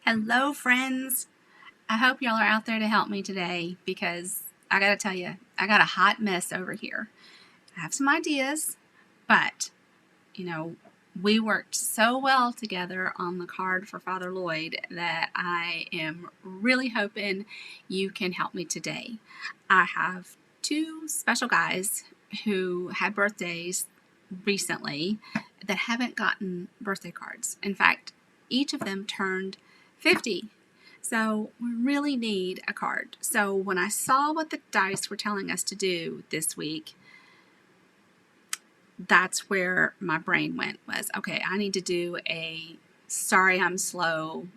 Hello, friends. I hope y'all are out there to help me today because I gotta tell you, I got a hot mess over here. I have some ideas, but we worked so well together on the card for Father Lloyd that I am really hoping you can help me today. I have two special guys who had birthdays recently that haven't gotten birthday cards. In fact, each of them turned 50. So we really need a card. So when I saw what the dice were telling us to do this week, that's where my brain went, was, okay, I need to do a sorry I'm slow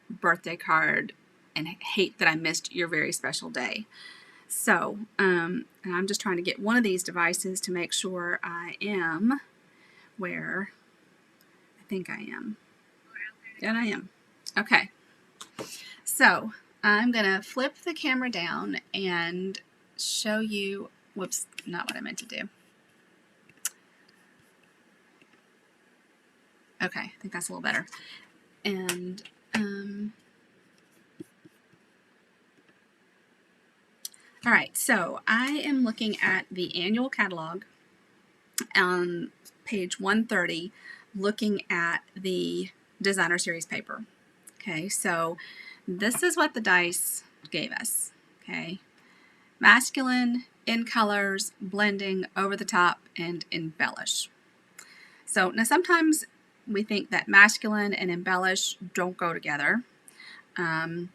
birthday card and hate that I missed your very special day. So and I'm just trying to get one of these devices to make sure I am where I think I am. And I am. Okay. So I'm going to flip the camera down and show you, whoops, not what I meant to do. Okay, I think that's a little better. And all right, so I am looking at the annual catalog on page 130, looking at the designer series paper. Okay, so this is what the dice gave us. Okay, masculine, in colors, blending, over the top, and embellish. So now sometimes we think that masculine and embellish don't go together. And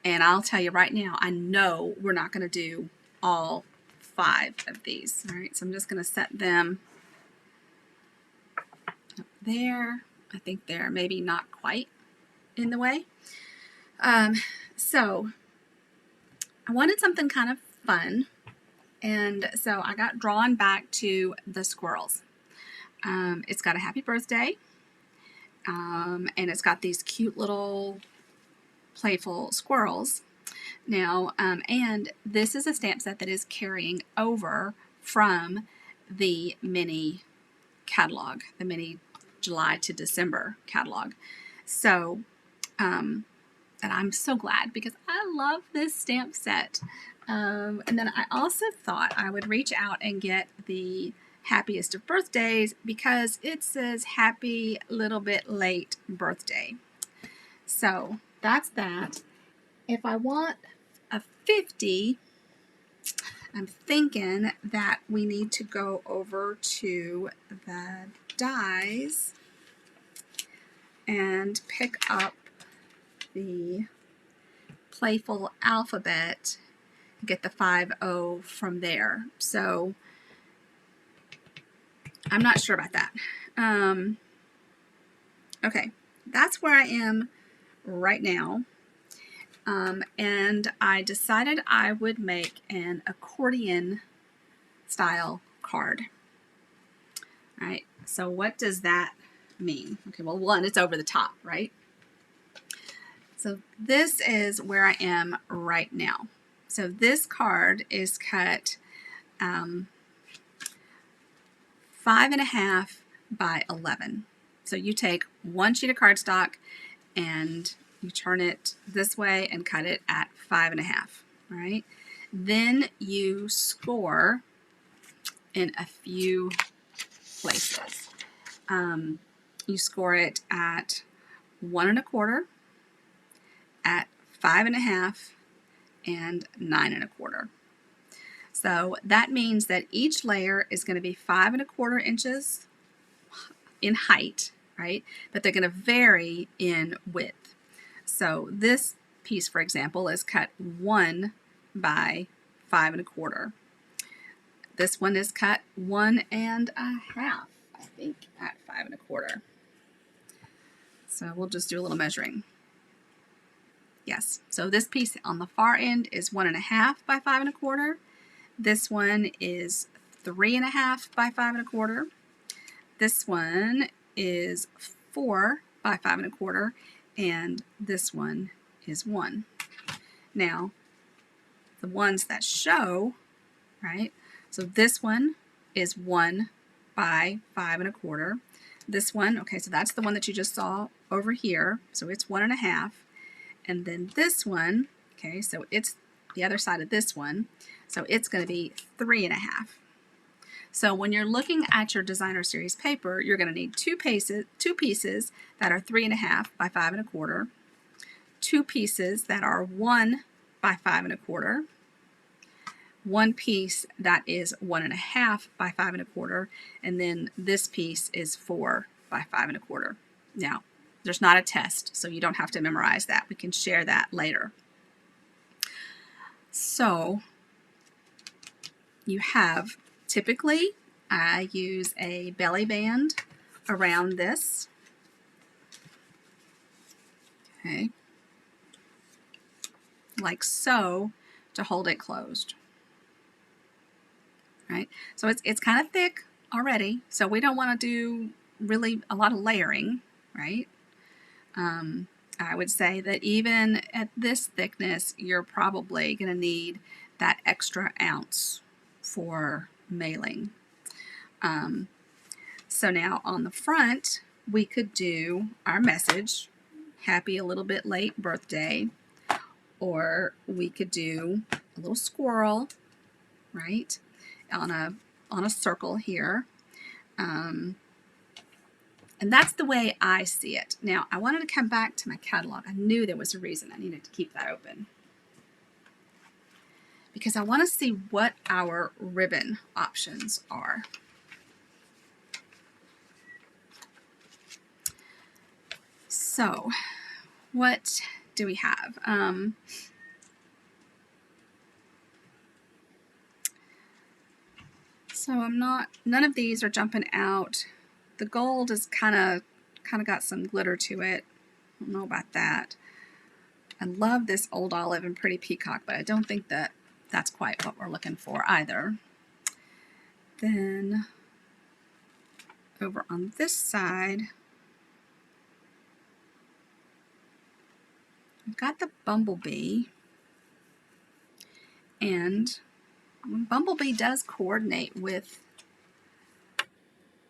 I'll tell you right now, I know we're not going to do all 5 of these. All right, so I'm just going to set them up there. I think they're maybe not quite in the way. So I wanted something kind of fun. And so I got drawn back to the squirrels. It's got a happy birthday. And it's got these cute little playful squirrels. Now, and this is a stamp set that is carrying over from the mini catalog, the mini July to December catalog. So, and I'm so glad because I love this stamp set. And then I also thought I would reach out and get the happiest of birthdays because it says happy little bit late birthday. So that's that. If I want a 50, I'm thinking that we need to go over to the dies and pick up the playful alphabet, get the 5-0 from there. So I'm not sure about that. Okay, that's where I am right now. And I decided I would make an accordion style card. All right, so what does that mean? Okay, well, one, it's over the top, right? So this is where I am right now. So this card is cut 5.5 by 11. So you take one sheet of cardstock and you turn it this way and cut it at 5.5, right? Then you score in a few places. You score it at 1 1/4, at 5.5, and 9 1/4. So that means that each layer is going to be 5 1/4 inches in height, right? But they're going to vary in width. So this piece, for example, is cut 1 by 5 1/4. This one is cut 1 1/2, I think, at 5 1/4. So we'll just do a little measuring. Yes, so this piece on the far end is 1 1/2 by 5 1/4. This one is 3 1/2 by 5 1/4. This one is 4 by 5 1/4, and this one is 1. Now, the ones that show, right? So this one is 1 by 5 1/4. This one, okay, so that's the one that you just saw over here. So it's 1 1/2. and then this one, okay, so it's the other side of this one, so it's going to be 3.5. So when you're looking at your designer series paper, you're going to need two pieces that are 3.5 by 5.25, two pieces that are 1 by 5.25, one piece that is 1.5 by 5.25, and then this piece is 4 by 5.25. Now, there's not a test, so you don't have to memorize that. We can share that later. So you have, typically, I use a belly band around this. Okay. Like so, to hold it closed. Right? So it's kind of thick already, so we don't want to do really a lot of layering, right? I would say that even at this thickness, you're probably going to need that extra ounce for mailing. So now on the front, we could do our message, happy a little bit late birthday, or we could do a little squirrel, right, on a circle here. And that's the way I see it. Now, I wanted to come back to my catalog. I knew there was a reason I needed to keep that open, because I want to see what our ribbon options are. So, what do we have? So none of these are jumping out. The gold is kind of got some glitter to it. I don't know about that. I love this old olive and pretty peacock, but I don't think that that's quite what we're looking for either. Then over on this side, we've got the bumblebee, and bumblebee does coordinate with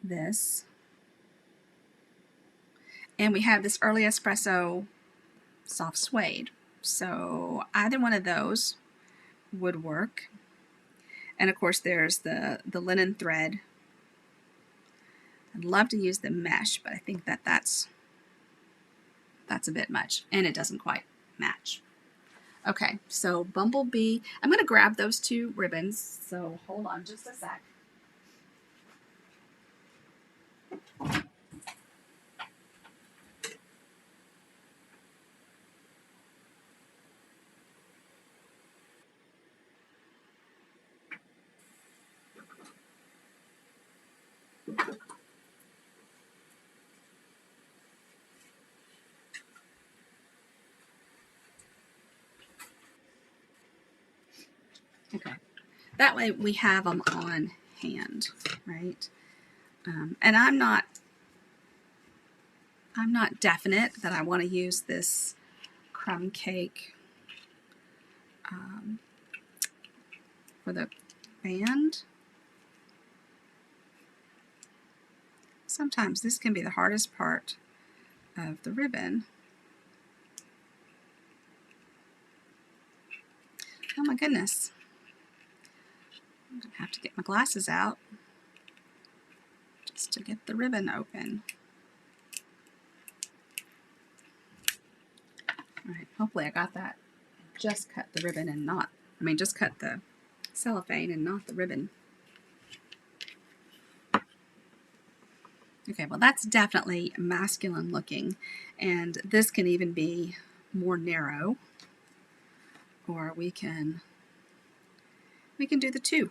this. And we have this early espresso soft suede. So either one of those would work. And of course there's the linen thread. I'd love to use the mesh, but I think that that's a bit much, and it doesn't quite match. Okay, so bumblebee, I'm going to grab those two ribbons, so hold on just a sec. Okay, that way we have them on hand, right? And I'm not definite that I want to use this crumb cake for the band. Sometimes this can be the hardest part of the ribbon. Oh my goodness. I'm going to have to get my glasses out just to get the ribbon open. Alright, hopefully I got that. Just cut the ribbon and not, just cut the cellophane and not the ribbon. Okay, well that's definitely masculine looking, and this can even be more narrow, or we can do the two.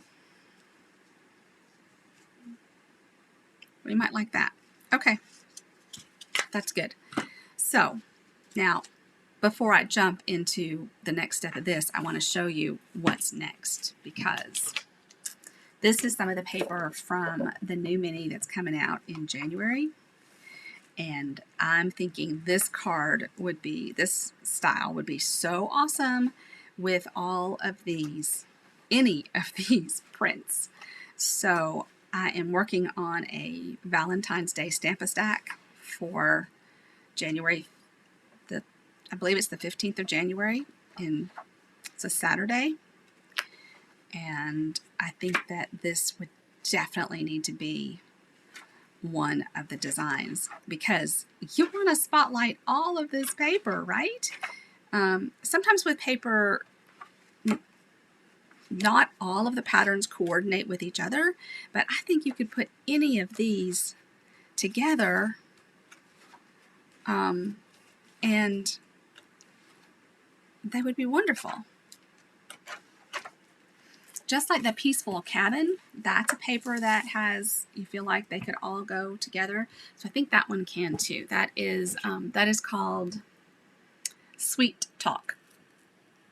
We might like that. Okay, that's good. So now, before I jump into the next step of this, I want to show you what's next, because this is some of the paper from the new mini that's coming out in January. And I'm thinking this card would be, this style would be so awesome with all of these, any of these prints. So I am working on a Valentine's Day Stamp-A-Stack for January the I believe it's the 15th of January, and it's a Saturday. And I think that this would definitely need to be one of the designs because you want to spotlight all of this paper, right? Sometimes with paper, not all of the patterns coordinate with each other, but I think you could put any of these together and they would be wonderful. Just like the Peaceful Cabin, that's a paper that has, you feel like they could all go together. So I think that one can too. That is called Sweet Talk.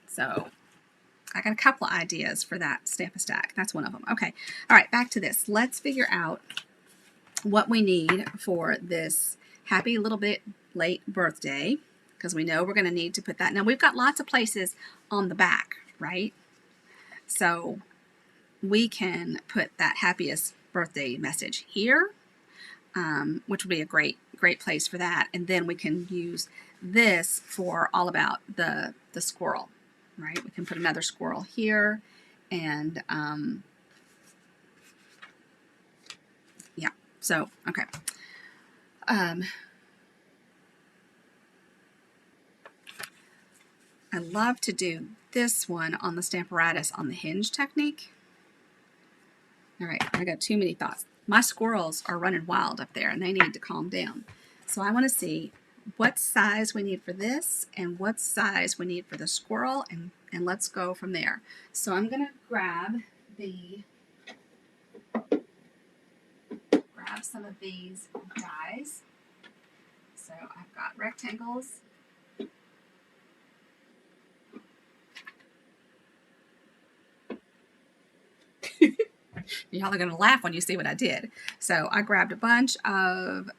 So I got a couple of ideas for that Stamp-A-Stack. That's one of them. Okay. All right, back to this. Let's figure out what we need for this Happy Little Bit Late Birthday, because we know we're going to need to put that. Now, we've got lots of places on the back, right? So we can put that happiest birthday message here, which would be a great place for that. And then we can use this for all about the squirrel, right? We can put another squirrel here, and yeah. So okay. I love to do this one on the Stamparatus on the hinge technique. All right, I got too many thoughts. My squirrels are running wild up there and they need to calm down. So I want to see what size we need for this and what size we need for the squirrel, and let's go from there. So I'm going to grab some of these dies. So I've got rectangles. Y'all are going to laugh when you see what I did. So I grabbed a bunch of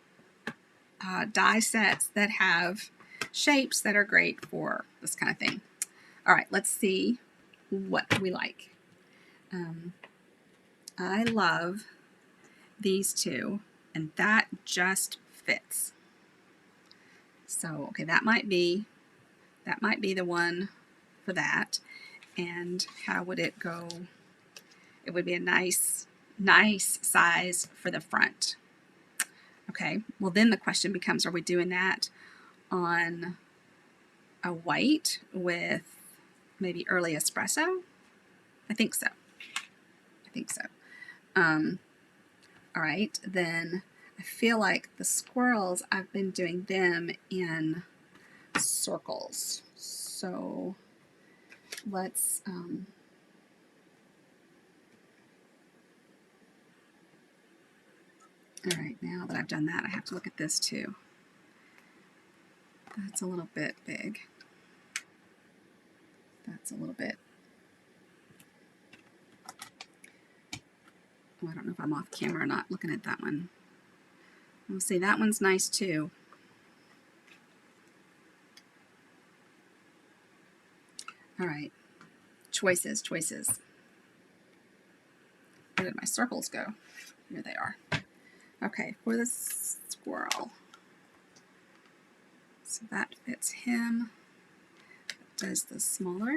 die sets that have shapes that are great for this kind of thing. All right, let's see what we like. I love these two, and that just fits. So, okay, that might be the one for that. And how would it go? It would be a nice size for the front. Okay, well then the question becomes, are we doing that on a white with maybe early espresso? I think so. All right, then I feel like the squirrels, I've been doing them in circles. So let's all right, now that I've done that, I have to look at this too. That's a little bit big. That's a little bit. Oh, I don't know if I'm off camera or not looking at that one. We'll see, that one's nice too. All right, choices. Where did my circles go? Here they are. Okay, for the squirrel. So that fits him. That does the smaller.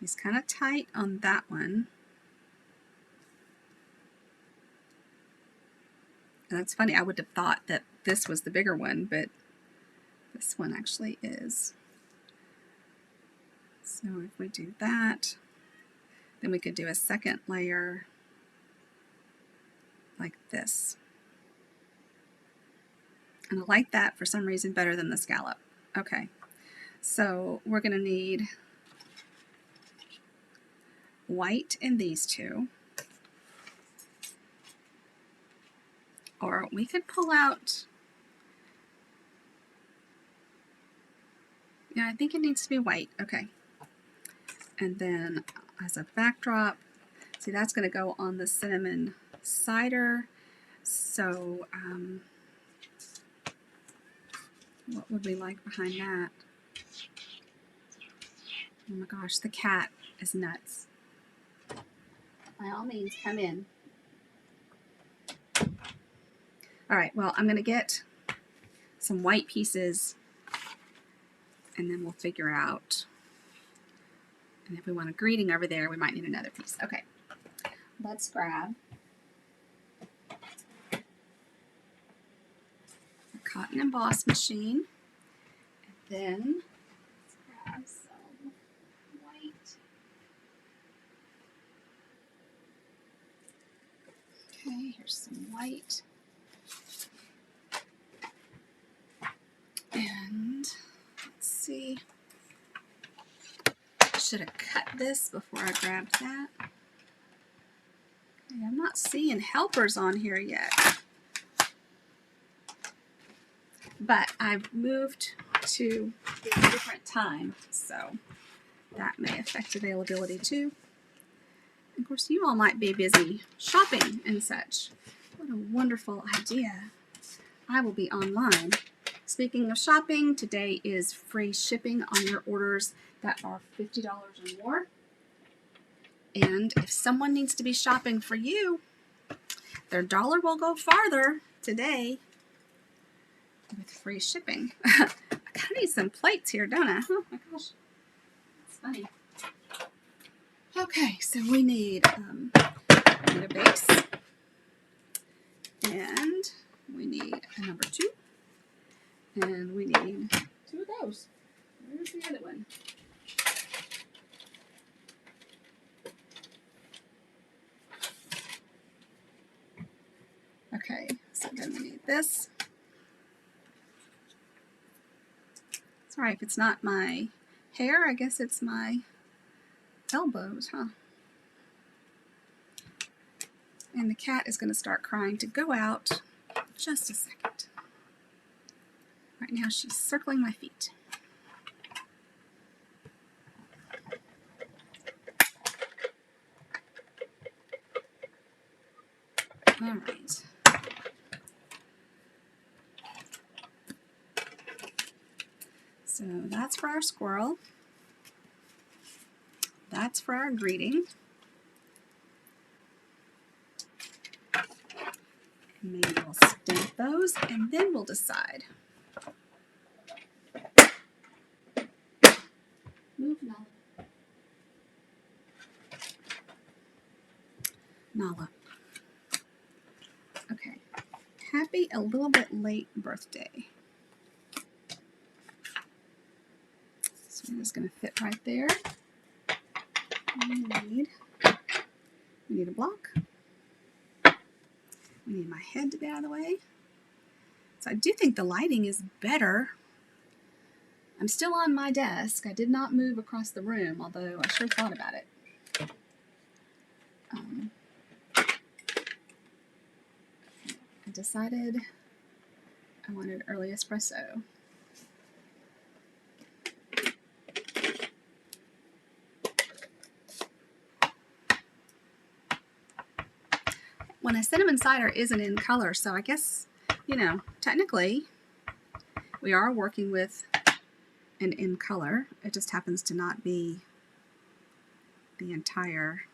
He's kind of tight on that one. And that's funny, I would have thought that this was the bigger one, but this one actually is. So if we do that, then we could do a second layer like this. And I like that for some reason better than the scallop. Okay, so we're going to need white in these two. Or we could pull out, yeah, I think it needs to be white. Okay. And then as a backdrop, see, that's going to go on the cinnamon cider. So what would we like behind that? Oh my gosh, the cat is nuts. By all means, come in. All right, well, I'm going to get some white pieces, and then we'll figure out. And if we want a greeting over there, we might need another piece. Okay, let's grab a cotton emboss machine, and then let's grab some white. Okay, here's some white. And let's see. Should have cut this before I grabbed that. Okay, I'm not seeing helpers on here yet. But I've moved to a different time, so that may affect availability too. Of course, you all might be busy shopping and such. What a wonderful idea. I will be online. Speaking of shopping, today is free shipping on your orders that are $50 or more. And if someone needs to be shopping for you, their dollar will go farther today with free shipping. I kind of need some plates here, don't I? Oh my gosh, that's funny. Okay, so we need a base, and we need a number 2, and we need 2 of those. Where's the other one? Okay, so then we need this. Sorry if it's not my hair, I guess it's my elbows, huh? And the cat is going to start crying to go out. Just a second. Right now she's circling my feet. All right. So that's for our squirrel. That's for our greeting. And maybe we'll stamp those, and then we'll decide. Move, Nala. Okay. Happy a little bit late birthday. So we're just going to fit right there. We need a block. We need my head to be out of the way. So I do think the lighting is better. I'm still on my desk. I did not move across the room, although I sure thought about it. I decided I wanted early espresso. When a cinnamon cider isn't in color, so I guess, you know, technically we are working with an in color. It just happens to not be the entire.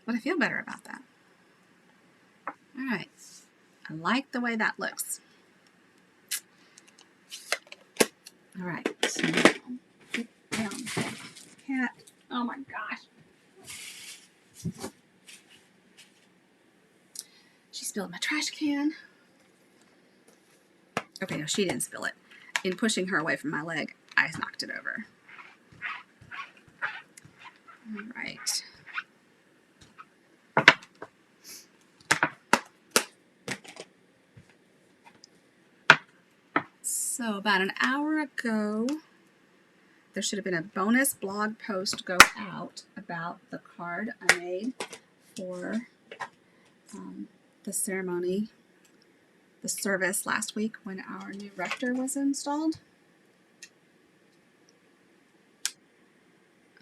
But I feel better about that. All right. I like the way that looks. All right. So now, get down, cat. Oh my gosh. She spilled my trash can. Okay, no, she didn't spill it. In pushing her away from my leg, I knocked it over. All right. So about an hour ago, there should have been a bonus blog post go out about the card I made for the ceremony, the service last week when our new rector was installed.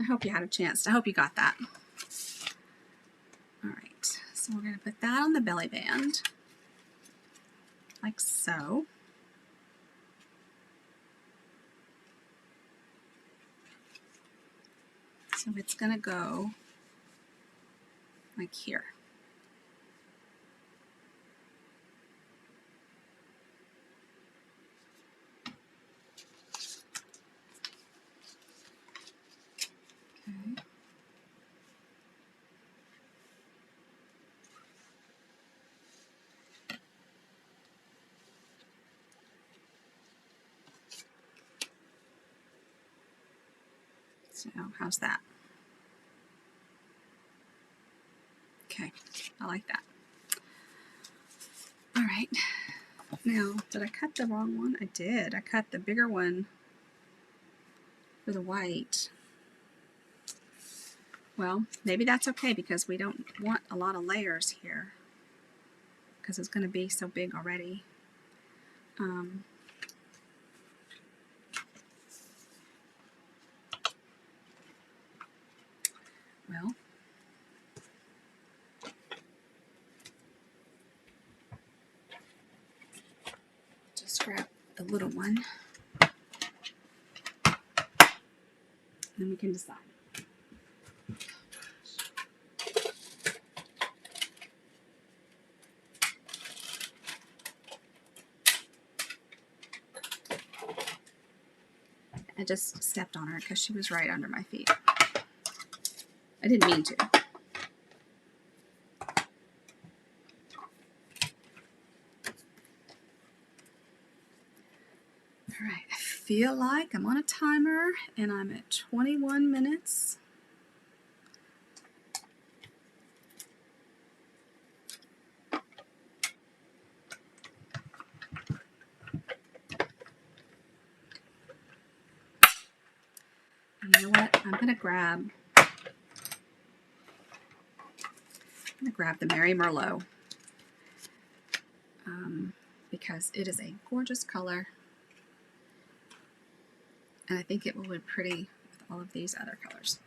I hope you had a chance. I hope you got that. All right, so we're going to put that on the belly band, like so. So it's going to go like here. So how's that? Okay, I like that. All right, now did I cut the wrong one? I did. I cut the bigger one for the white. Well, maybe that's okay because we don't want a lot of layers here because it's going to be so big already. Well, just grab the little one and then we can decide. I just stepped on her because she was right under my feet. I didn't mean to. All right, I feel like I'm on a timer and I'm at 21 minutes. You know what? I'm gonna grab the Merry Merlot because it is a gorgeous color, and I think it will look pretty with all of these other colors.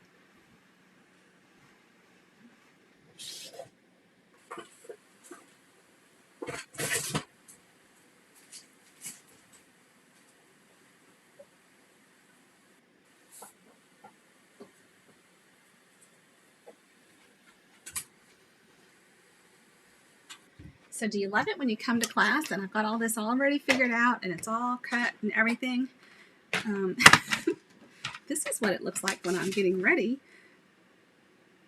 So do you love it when you come to class and I've got all this already figured out and it's all cut and everything? This is what it looks like when I'm getting ready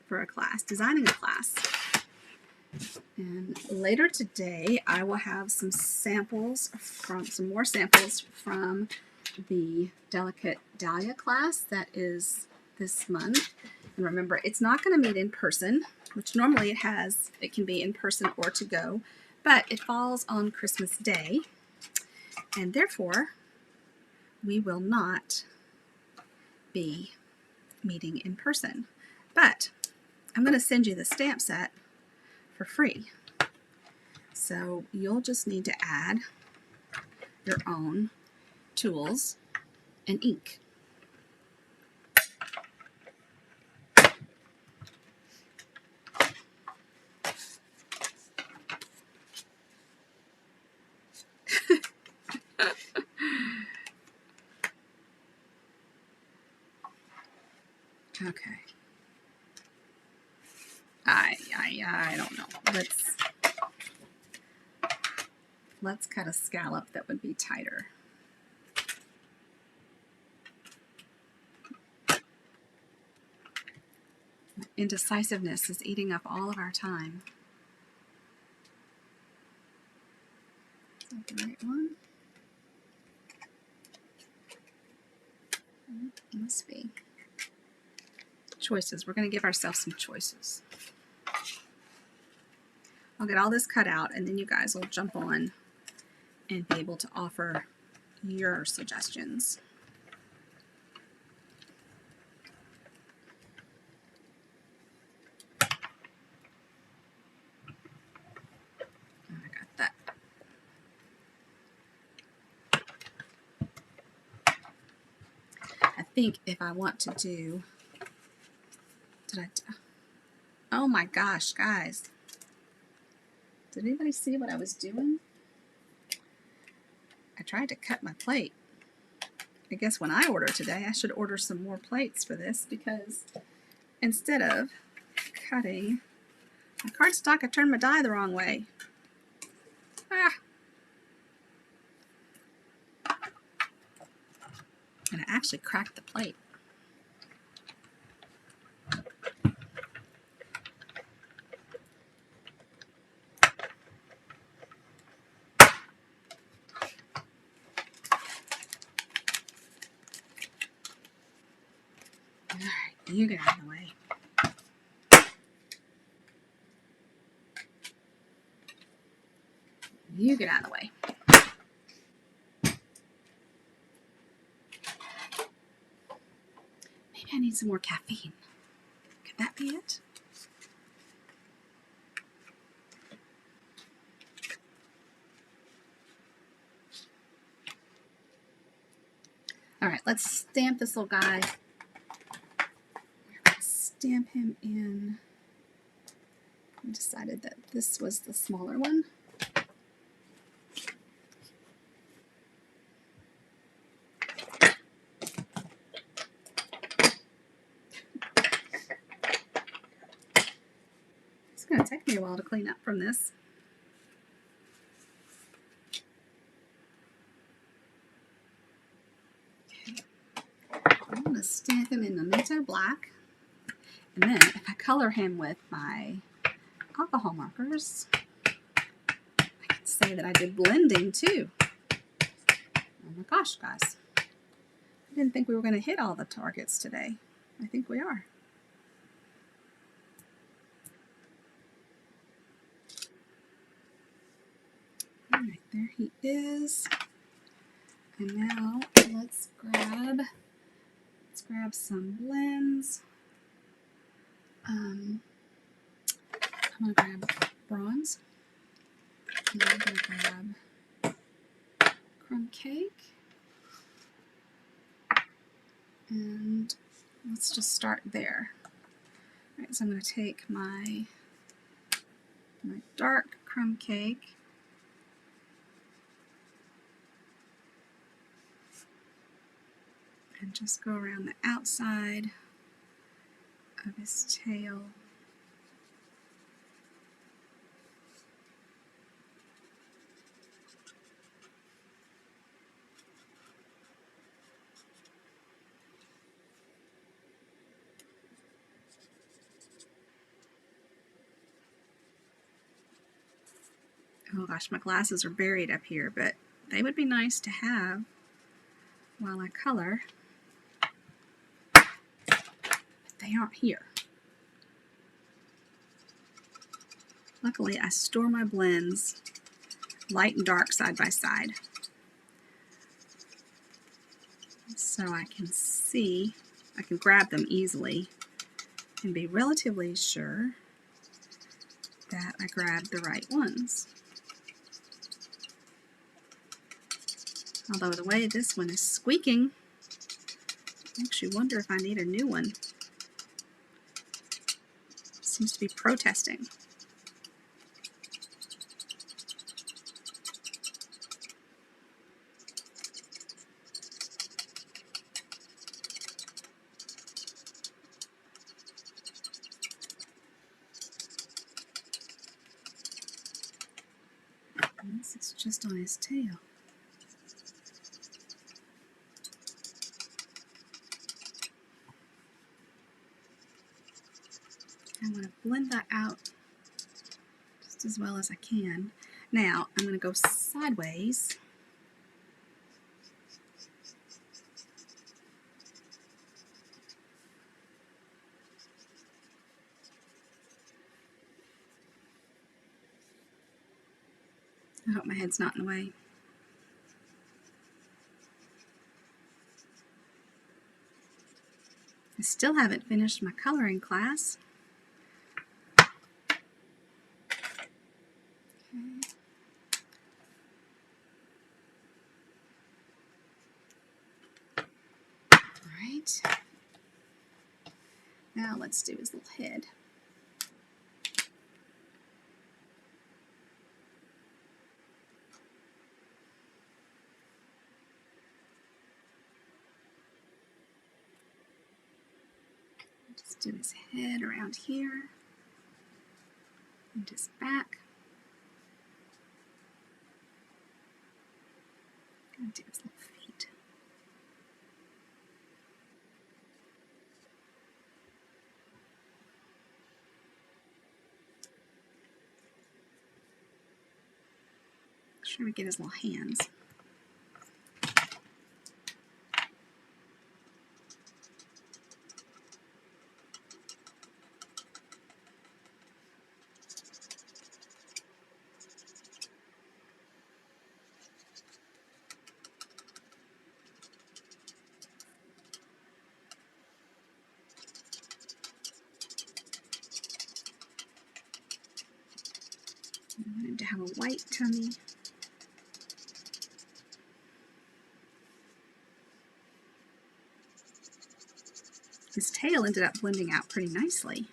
for a class, designing a class. And later today, I will have some more samples from the Delicate Dahlia class that is this month. And remember, it's not going to meet in person, which normally it can be in person or to go, but it falls on Christmas Day, and therefore we will not be meeting in person. But I'm going to send you the stamp set for free. So you'll just need to add your own tools and ink. Okay. I don't know. Let's cut a scallop that would be tighter. Indecisiveness is eating up all of our time. Is that the right one? It must be. Choices. We're going to give ourselves some choices. I'll get all this cut out and then you guys will jump on and be able to offer your suggestions. I got that. I think if I want to do, oh my gosh, guys. Did anybody see what I was doing? I tried to cut my plate. I guess when I order today, I should order some more plates for this because instead of cutting my cardstock, I turned my die the wrong way. And I actually cracked the plate. You get out of the way. You get out of the way. Maybe I need some more caffeine. Could that be it? All right, let's stamp this little guy. We're going to stamp him in. I decided that this was the smaller one. It's going to take me a while to clean up from this. Okay. I'm going to stamp him in Memento Black. And then if I color him with my alcohol markers, I can say that I did blending too. Oh my gosh, guys. I didn't think we were going to hit all the targets today. I think we are. All right, there he is. And now let's grab some blends. I'm going to grab bronze. And I'm going to grab crumb cake. And let's just start there. All right, so I'm going to take my dark crumb cake and just go around the outside of his tail. Oh gosh, my glasses are buried up here, but they would be nice to have while I color. But they aren't here. Luckily, I store my blends light and dark side by side, so I can see, I can grab them easily and be relatively sure that I grabbed the right ones. Although the way this one is squeaking makes you wonder if I need a new one. It seems to be protesting. And this is just on his tail. I'm going to blend that out just as well as I can. Now I'm going to go sideways . I hope my head's not in the way. I still haven't finished my coloring class. Alright. Now let's do his little head. Just do his head around here and his back. And do his little feet. Make sure we get his little hands. I want him to have a white tummy. His tail ended up blending out pretty nicely.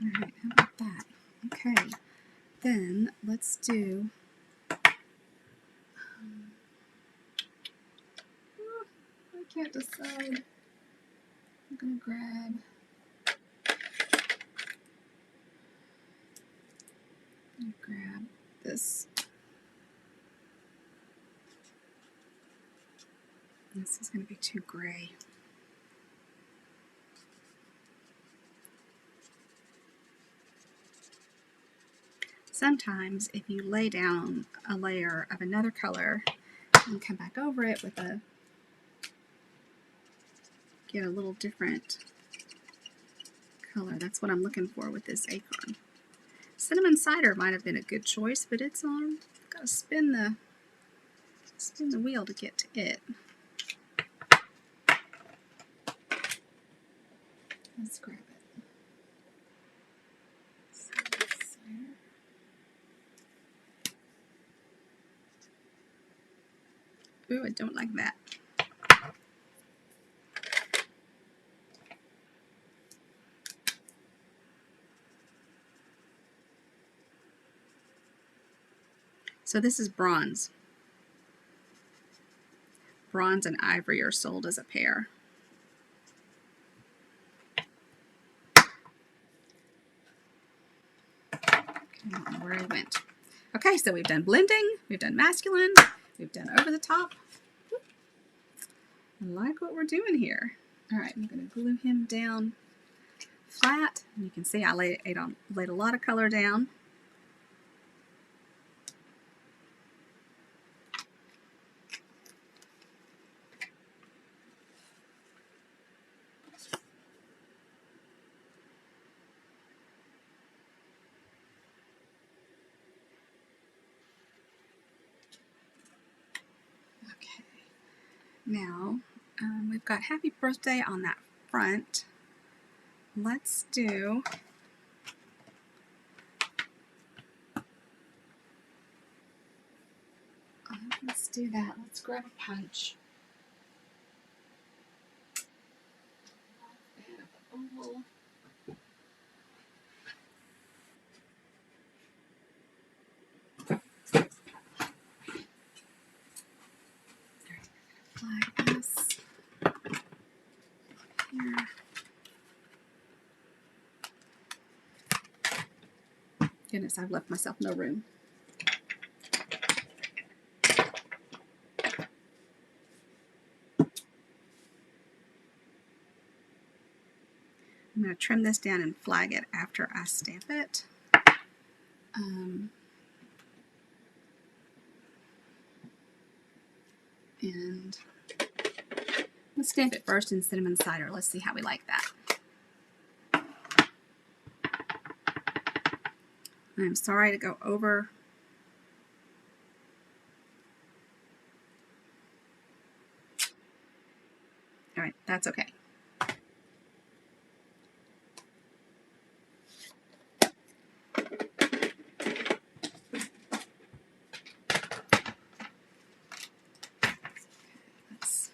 Alright, how about that? Okay, then let's do I can't decide. I'm gonna grab this. This is gonna be too gray. Sometimes if you lay down a layer of another color and come back over it with get a little different color. That's what I'm looking for with this acorn. Cinnamon cider might have been a good choice, but it's on. Gotta spin the wheel to get to it. Let's grab it. Ooh, I don't like that. So this is bronze. Bronze and ivory are sold as a pair. I don't know where I went. Okay, so we've done blending, we've done masculine, we've done over the top. I like what we're doing here. All right, I'm going to glue him down flat. And you can see I laid a lot of color down. Okay, now we've got happy birthday on that front. Let's do that. Let's grab a punch. Like this. Here. Goodness, I've left myself no room. I'm going to trim this down and flag it after I stamp it. And let's stamp it first in cinnamon cider. Let's see how we like that. I'm sorry to go over. All right, that's okay. Let's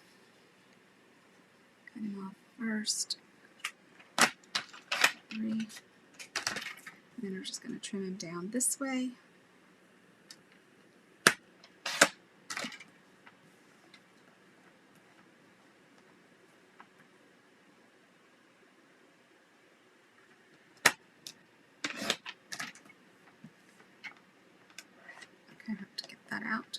cut him off first. 3. And then we're just going to trim him down this way. Okay, I have to get that out.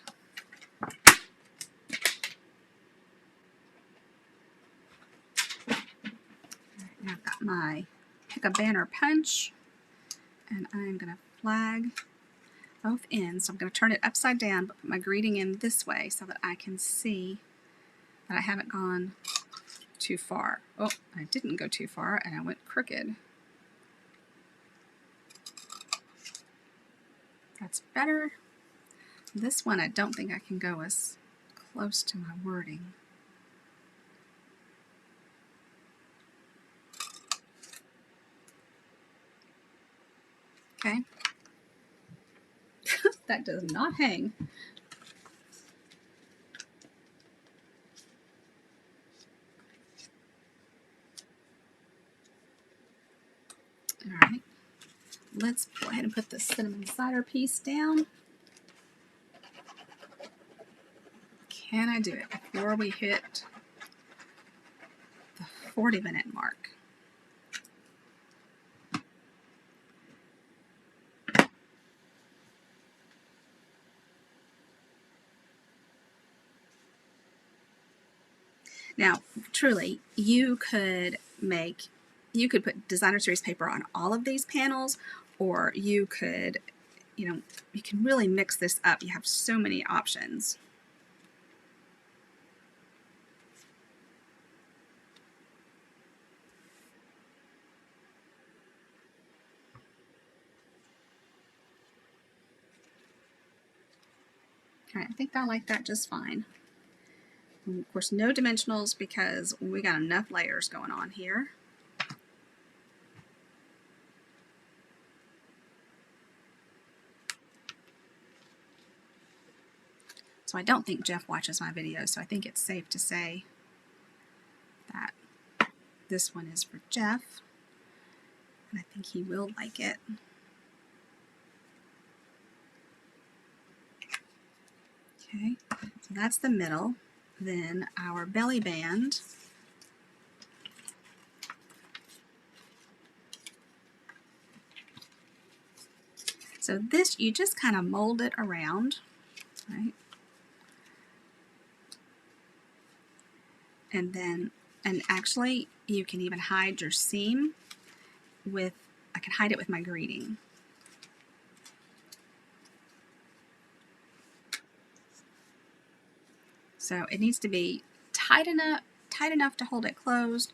Alright, now I've got my pick a banner punch, and I'm going to flag both ends. So I'm going to turn it upside down, but put my greeting in this way so that I can see that I haven't gone too far. Oh, I didn't go too far and I went crooked. That's better. This one I don't think I can go as close to my wording. Okay. That does not hang. All right. Let's go ahead and put the cinnamon cider piece down. Can I do it before we hit the 40-minute mark? Now, truly, you could put designer series paper on all of these panels, or you could, you can really mix this up. You have so many options. Okay, I think I like that just fine. And of course, no dimensionals because we got enough layers going on here. So I don't think Jeff watches my videos, so I think it's safe to say that this one is for Jeff, and I think he will like it. Okay, so that's the middle. Then our belly band. So this, you just kind of mold it around, right? And then, and actually you can even hide your seam with, I can hide it with my greeting. So it needs to be tight enough to hold it closed,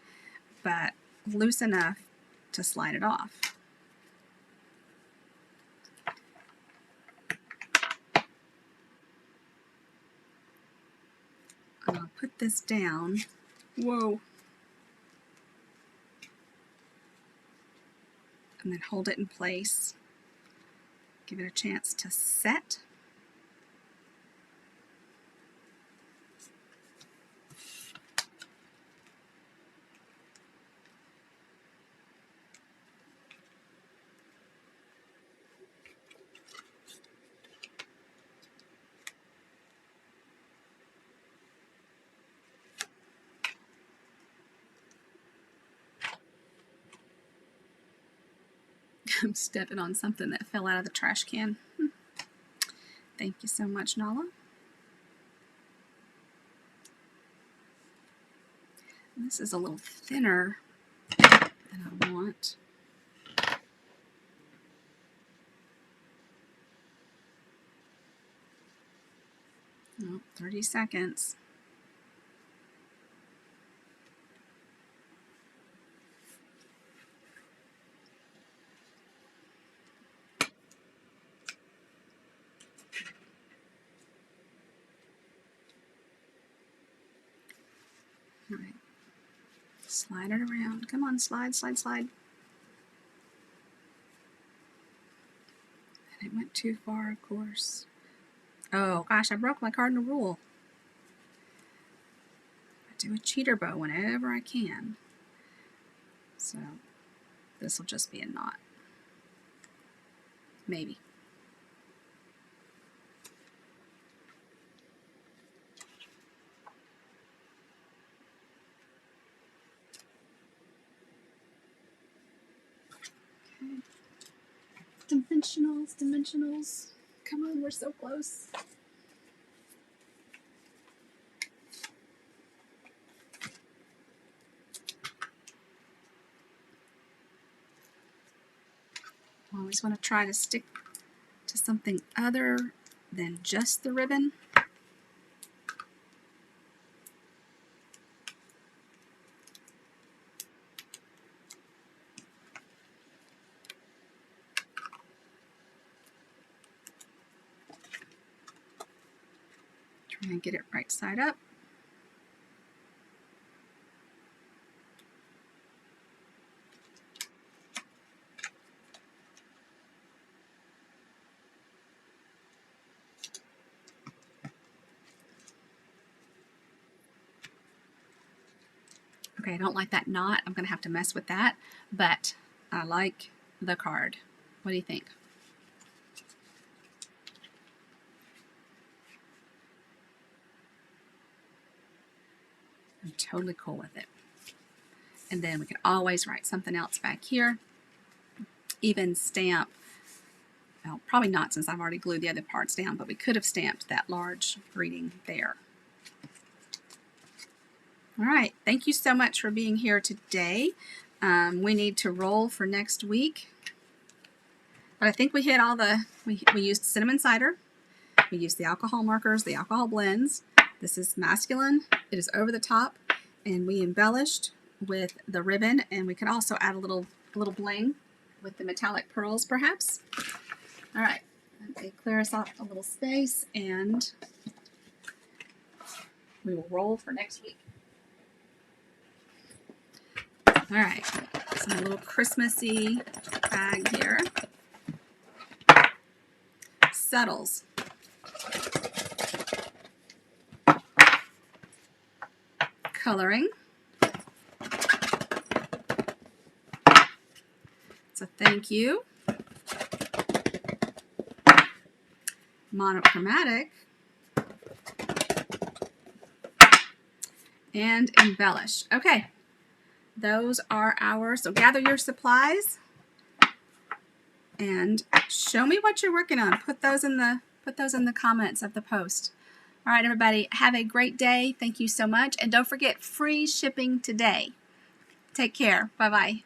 but loose enough to slide it off. I'll put this down. Whoa. And then hold it in place. Give it a chance to set. I'm stepping on something that fell out of the trash can. Thank you so much, Nala. This is a little thinner than I want. Oh, 30 seconds. All right. Slide it around. Come on, slide, slide, slide. And it went too far, of course. Oh, gosh, I broke my cardinal rule. I do a cheater bow whenever I can. So this will just be a knot. Maybe. Okay. Dimensionals, dimensionals. Come on, we're so close. I always want to try to stick to to something other than just the ribbon. Try and get it right side up. Okay, I don't like that knot. I'm going to have to mess with that, but I like the card. What do you think? I'm totally cool with it. And then we can always write something else back here. Even stamp, well, probably not since I've already glued the other parts down, but we could have stamped that large greeting there. All right, thank you so much for being here today. We need to roll for next week. But I think we hit all the, we used cinnamon cider, we used the alcohol markers, the alcohol blends. This is masculine, it is over the top, and we embellished with the ribbon, and we could also add a little bling with the metallic pearls perhaps. All right, let me clear us off a little space, and we will roll for next week. All right, so a little Christmassy bag here. Settles. Coloring. It's a thank you. Monochromatic. And embellish. Okay. Those are ours. So gather your supplies and show me what you're working on. Put those in the comments of the post. All right, everybody, have a great day. Thank you so much. And don't forget, free shipping today. Take care. Bye-bye.